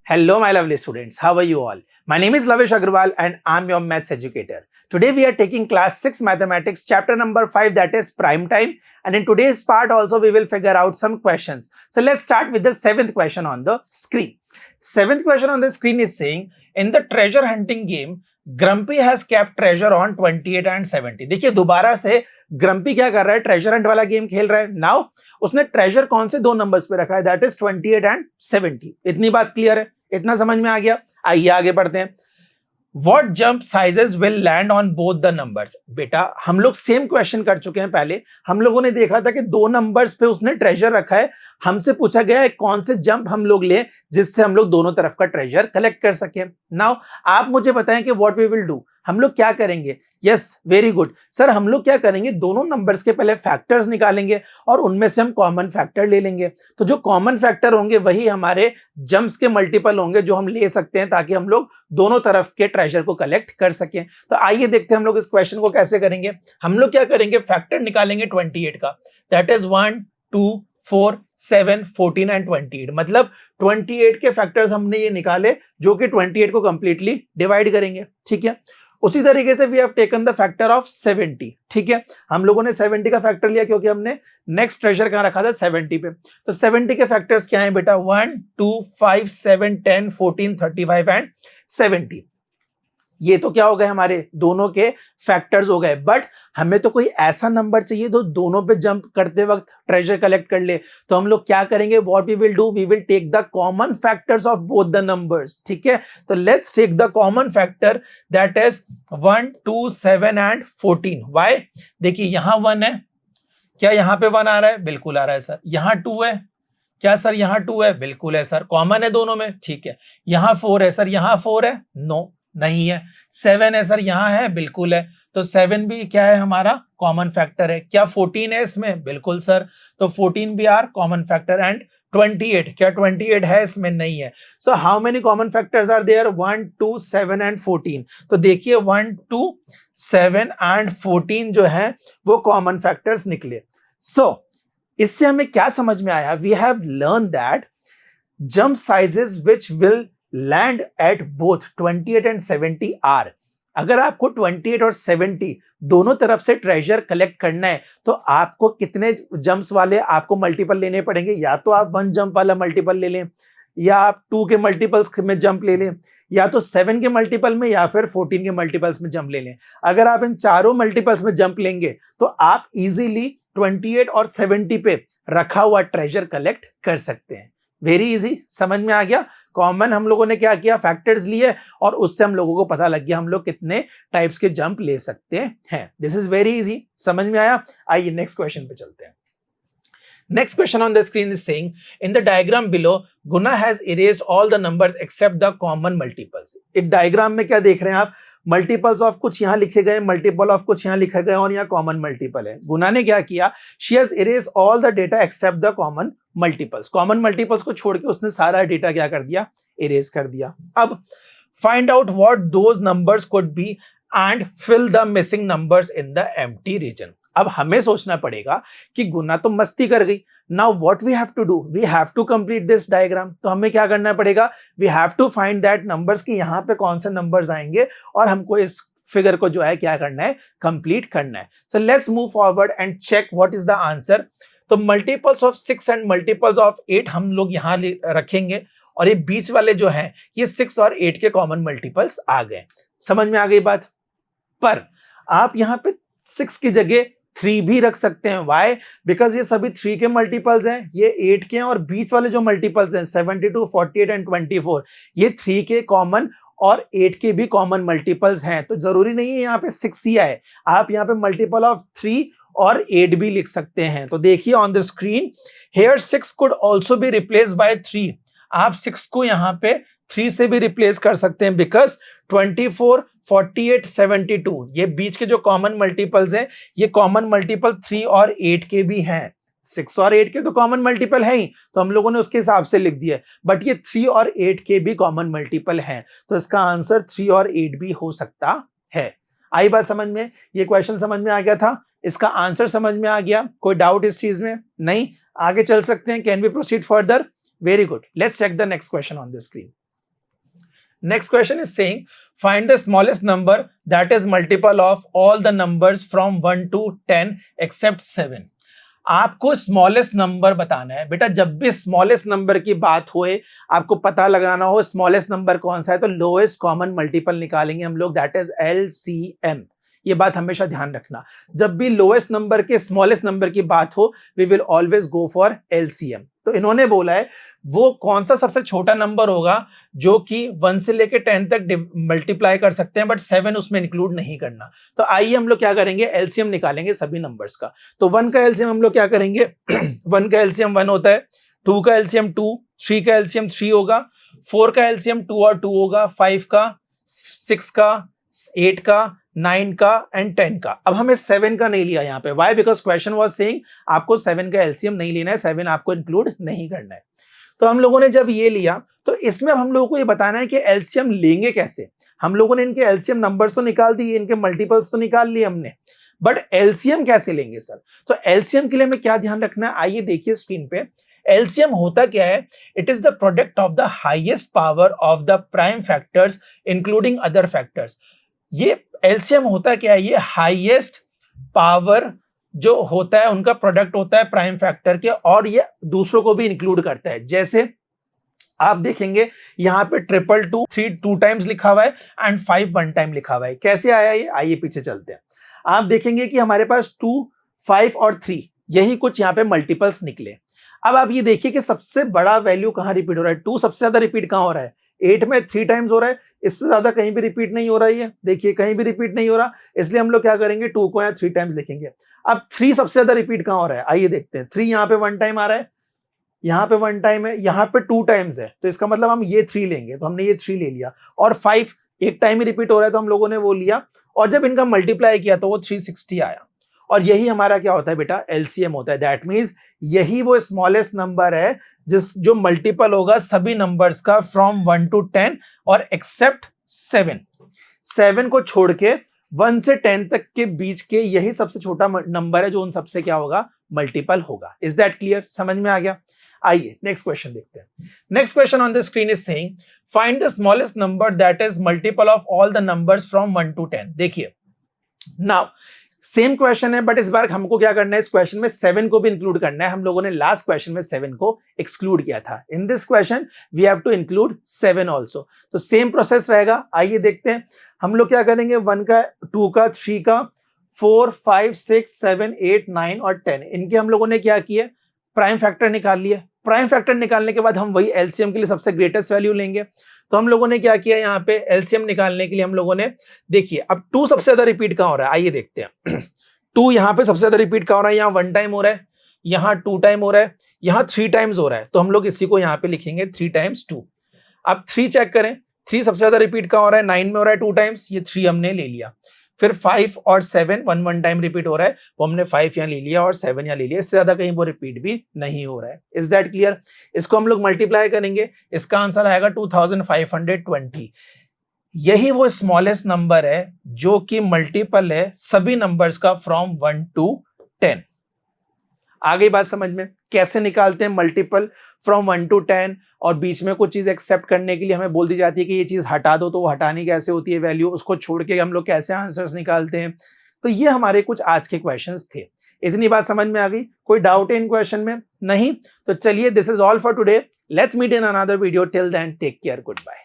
Hello, my lovely students. How are you all? My name is Lavish Agrawal and I'm your maths educator. Today we are taking class 6 mathematics chapter number 5, that is prime time. And in today's part also we will figure out some questions. So let's start with the 7th question on the screen. 7th question on the screen is saying, in the treasure hunting game, Grumpy has kept treasure on 28 and 70. देखिए दोबारा से grumpy क्या कर रहा है, treasure Hunt वाला game खेल रहा है. नाउ उसने ट्रेजर कौन से दो नंबर्स पे रखा है, दैट इज 28 एंड 70. इतनी बात क्लियर है, इतना समझ में आ गया. आइए आगे बढ़ते हैं. What jump sizes will land on both the numbers? बेटा हम लोग सेम क्वेश्चन कर चुके हैं पहले. हम लोगों ने देखा था कि दो नंबर्स पे उसने ट्रेजर रखा है. हमसे पूछा गया है कौन से जंप हम लोग लें जिससे हम लोग दोनों तरफ का ट्रेजर कलेक्ट कर सके. नाउ आप मुझे बताएं कि व्हाट वी विल डू. हम लोग क्या करेंगे? Yes, very good sir. हम लोग क्या करेंगे, दोनों नंबर्स के पहले फैक्टर्स निकालेंगे और उनमें से हम कॉमन फैक्टर ले लेंगे. तो जो कॉमन फैक्टर होंगे वही हमारे जंप्स के मल्टीपल होंगे जो हम ले सकते हैं ताकि हम लोग दोनों तरफ के ट्रेजर को कलेक्ट कर सकें. तो आइए देखते हैं हम लोग इस क्वेश्चन को कैसे करेंगे. हम लोग क्या करेंगे, फैक्टर निकालेंगे 28 का. That is 1 2 4 7 14 and 28. मतलब 28 के फैक्टर्स हमने ये निकाले जो कि 28 को कंप्लीटली डिवाइड करेंगे. ठीक है. उसी तरीके से we have taken the factor of 70. ठीक है, हम लोगों ने 70 का फैक्टर लिया क्योंकि हमने नेक्स्ट ट्रेजर कहां रखा था, 70 पे. तो 70 के फैक्टर्स क्या हैं बेटा, 1 2 5 7 10 14 35 एंड 70. ये तो क्या हो गए, हमारे दोनों के फैक्टर्स हो गए. बट हमें तो कोई ऐसा नंबर चाहिए जो दोनों पे जंप करते वक्त ट्रेजर कलेक्ट कर ले. तो हम लोग क्या करेंगे, what we will do, we will take the common factors of both the numbers. ठीक है, तो let's take the common factor that is 1 2 7 and 14. Why, देखिए यहां 1 है, क्या यहां पे 1 आ रहा है? बिल्कुल आ रहा है सर. यहां 2 है, क्या सर यहां 2 है? बिल्कुल है सर. कॉमन है दोनों में. ठीक है. यहां 4 है सर, यहां 4 है? नो, नहीं है. 7 है सर, यहां है? बिल्कुल है. तो 7 भी क्या है, हमारा कॉमन फैक्टर है. क्या 14 है इसमें? बिल्कुल सर. तो 14 भी आर कॉमन फैक्टर. एंड 28, क्या 28 है इसमें? नहीं है. So how many common factors are there? 1 2 7 and 14. तो देखिए 1 2 7 एंड 14 जो है वो कॉमन फैक्टर्स निकले. सो इससे हमें क्या समझ में आया, we have learn that jump sizes which will land at both 28 and 70 are. अगर आपको 28 और 70 दोनों तरफ से ट्रेजर कलेक्ट करना है तो आपको कितने जंप्स वाले आपको मल्टीपल लेने पड़ेंगे. या तो आप 1 जंप वाला मल्टीपल ले लें, या आप 2 के मल्टीपल्स में जंप ले लें, या तो 7 के मल्टीपल में, या फिर 14 के मल्टीपल्स में जंप ले लें. अगर आप इन चारों मल्टीपल्स में जंप लेंगे तो आप इजीली 28 और 70 पे रखा हुआ ट्रेजर कलेक्ट कर सकते हैं. वेरी इजी, समझ में आ गया. कॉमन हम लोगों ने क्या किया, फैक्टर्स लिए और उससे हम लोगों को पता लग गया हम लोग कितने टाइप्स के जंप ले सकते हैं. दिस इज वेरी इजी, समझ में आया. आइए नेक्स्ट क्वेश्चन पे चलते हैं. Next question on the screen is saying, in the diagram below, Guna has erased all the numbers except the common multiples. एक डायग्राम में क्या देख रहे हैं आप, मल्टीपल्स ऑफ कुछ यहां लिखे गए, मल्टीपल ऑफ कुछ यहां लिखे गए और यहाँ कॉमन मल्टीपल है. गुना ने क्या किया, she has erased all the data except the common multiples. Common multiples को छोड़ के उसने सारा डेटा क्या कर दिया, इरेज कर दिया. अब find out what those numbers could be and fill the missing numbers in the empty region. अब हमें सोचना पड़ेगा कि गुना तो मस्ती कर गई. Now what we have to do, we have to complete this diagram. तो हमें क्या करना पड़ेगा, we have to find that numbers की यहाँ पे कौन से नंबर्स आएंगे और हमको इस फिगर को जो है क्या करना है, कंप्लीट करना है. So let's move forward and check what is the answer. तो multiples of 6 and multiples of 8 हम लोग यहाँ रखेंगे और ये बीच वाले जो हैं ये 6 और 8 के कॉमन मल्टीपल्स आ गए. समझ में आ गई बात. पर आप यहाँ पे 6 की जगह 3 भी रख सकते हैं. वाई, बिकॉज ये सभी 3 के मल्टीपल्स हैं, ये 8 के हैं और बीच वाले जो मल्टीपल्स हैं 72 48 एंड 24 ये 3 के कॉमन और 8 के भी कॉमन मल्टीपल्स हैं. तो जरूरी नहीं है यहाँ पे 6 ही आए, आप यहाँ पे मल्टीपल ऑफ 3 और 8 भी लिख सकते हैं. तो देखिए on the screen, here 6 could also be replace by 3. आप 6 को यहाँ पे 3 से भी रिप्लेस कर सकते हैं बिकॉज 24 48 72 ये बीच के जो कॉमन मल्टीपल्स हैं ये कॉमन मल्टीपल 3 और 8 के भी हैं. 6 और 8 के तो कॉमन मल्टीपल है ही, तो हम लोगों ने उसके हिसाब से लिख दिया. बट ये 3 और 8 के भी कॉमन मल्टीपल हैं, तो इसका आंसर 3 और 8 भी हो सकता है. आई बात समझ में, ये क्वेश्चन समझ में आ गया था, इसका आंसर समझ में आ गया, कोई डाउट इस चीज में नहीं. आगे चल सकते हैं, can we proceed further. Very good, let's check the next question on the screen. Next question is saying find the smallest number that is multiple of all the numbers from 1 to 10 except 7. आपको smallest number बताना है बेटा। जब भी smallest number की बात होए, आपको पता लगाना हो स्मॉलेस्ट नंबर कौन सा है, तो लोएस्ट कॉमन मल्टीपल निकालेंगे हम लोग, दैट इज LCM। ये बात हमेशा ध्यान रखना, जब भी लोएस्ट नंबर के स्मॉलेस्ट नंबर की बात हो, we will always go for LCM। तो इन्होंने बोला है वो कौन सा सबसे छोटा नंबर होगा जो कि 1 से लेके 10 तक मल्टीप्लाई कर सकते हैं, बट 7 उसमें इंक्लूड नहीं करना। तो आइए हम लोग क्या करेंगे, एलसीएम निकालेंगे सभी नंबर्स का। तो 1 का एलसीएम हम लोग क्या करेंगे 1 का एलसीएम 1 होता है, 2 का एलसीएम 2, 3 का एलसीएम 3 होगा, 4 का एलसीएम 2 और 2 होगा, 5 का, 6 का, 8 का, 9 का एंड 10 का। अब हमें 7 का नहीं लिया यहाँ पे, why? Because question was saying आपको 7 का एलसीएम नहीं लेना है, 7 आपको इंक्लूड नहीं करना है। तो हम लोगों ने जब ये लिया तो इसमें हम लोगों को ये बताना है कि एलसीएम लेंगे कैसे। हम लोगों ने इनके एलसीएम नंबर्स तो निकाल दिए, इनके मल्टीपल्स तो निकाल लिए हमने, बट एलसीएम कैसे लेंगे सर? तो एलसीएम के लिए हमें क्या ध्यान रखना है, आइए देखिए स्क्रीन पे। एलसीएम होता क्या है? It is the product of the highest power of the prime factors including other factors. ये एलसीएम होता क्या है? ये हाईएस्ट पावर जो होता है उनका प्रोडक्ट होता है प्राइम फैक्टर के, और ये दूसरों को भी इंक्लूड करता है। जैसे आप देखेंगे यहाँ पे 222 3 2 टाइम्स लिखा हुआ है एंड 5 1 टाइम लिखा हुआ है। कैसे आया ये? आइए पीछे चलते हैं। आप देखेंगे कि हमारे पास 2, 5 और 3 यही कुछ यहाँ पे मल्टीपल्स निकले। अब आप ये देखिए कि सबसे बड़ा वैल्यू कहाँ रिपीट हो रहा है? 2 सबसे ज्यादा रिपीट कहाँ हो रहा है? 8 में 3 टाइम्स हो रहा है, इससे ज्यादा कहीं भी रिपीट नहीं हो रहा है। ये देखिए कहीं भी रिपीट नहीं हो रहा, इसलिए हम लोग क्या करेंगे 2 को यहाँ 3 टाइम्स लिखेंगे। अब 3 सबसे ज्यादा रिपीट कहाँ हो रहा है? आइए देखते हैं। 3 यहाँ पे 1 टाइम आ रहा है, यहाँ पे 1 टाइम है, यहाँ पे 2 टाइम्स है, तो इसका मतलब हम ये 3 लेंगे, तो हमने ये 3 ले लिया। और 5 एक टाइम ही रिपीट हो रहा है, तो हम लोगों ने वो लिया, और जब इनका मल्टीप्लाई किया तो वो 360 आया। और यही हमारा क्या होता है बेटा? एलसीएम होता है। दैट मीन्स यही वो स्मॉलेस्ट नंबर है जो मल्टीपल होगा सभी नंबर्स का फ्रॉम 1 to 10 और एक्सेप्ट 7। 7 को छोड़ के 1 से 10 तक के बीच के यही सबसे छोटा नंबर है जो उन सबसे क्या होगा? मल्टीपल होगा। Is that clear? समझ में आ गया? आइए नेक्स्ट क्वेश्चन देखते हैं। Next question on the screen is saying find the smallest number that is multiple of all the numbers from 1 to 10। देखिए नाउ सेम क्वेश्चन है, बट इस बार हमको क्या करना है, इस क्वेश्चन में 7 को भी इंक्लूड करना है। हम लोगों ने लास्ट क्वेश्चन में 7 को एक्सक्लूड किया था। In this question we have to include 7 also. तो सेम प्रोसेस रहेगा। आइए देखते हैं हम लोग क्या करेंगे। 1 का, 2 का, 3 का, 4, 5, 6, 7, 8, 9 और 10 इनके हम लोगों ने क्या किया? प्राइम फैक्टर निकाल लिया। प्राइम फैक्टर निकालने के बाद हम वही एलसीएम के लिए सबसे ग्रेटेस्ट वैल्यू लेंगे। तो हम लोगों ने क्या किया यहाँ पे एलसीएम निकालने के लिए हम लोगों ने, देखिए अब 2 सबसे ज्यादा रिपीट कहाँ हो रहा है? आइए देखते हैं। 2 यहाँ पे सबसे ज्यादा रिपीट कहाँ हो रहा है? यहाँ 1 टाइम हो रहा है, यहाँ 2 टाइम हो रहा है, यहाँ 3 टाइम्स हो रहा है, तो हम लोग इसी को यहाँ पे लिखेंगे 3 टाइम्स 2। अब 3 चेक करें, 3 सबसे ज्यादा रिपीट कहाँ हो रहा है? 9 में हो रहा है 2 टाइम्स, ये 3 हमने ले लिया। फिर 5 और 7 1 टाइम रिपीट हो रहा है, वो हमने 5 यहाँ ले लिया और 7 यहाँ ले लिया, इससे ज्यादा कहीं वो रिपीट भी नहीं हो रहा है। Is that clear? इसको हम लोग मल्टीप्लाई करेंगे, इसका आंसर आएगा 2520। यही वो स्मॉलेस्ट नंबर है जो कि मल्टीपल है सभी नंबर्स का फ्रॉम 1 to 10। आगे बात समझ में? कैसे निकालते हैं मल्टीपल फ्रॉम 1 to 10, और बीच में कुछ चीज एक्सेप्ट करने के लिए हमें बोल दी जाती है कि ये चीज हटा दो, तो वो हटानी कैसे होती है वैल्यू, उसको छोड़ के हम लोग कैसे आंसर्स निकालते हैं। तो ये हमारे कुछ आज के क्वेश्चंस थे। इतनी बात समझ में आ गई? कोई डाउट है इन क्वेश्चन में? नहीं? तो चलिए, this is all for today. Let's meet in another video. Till then take care, good bye.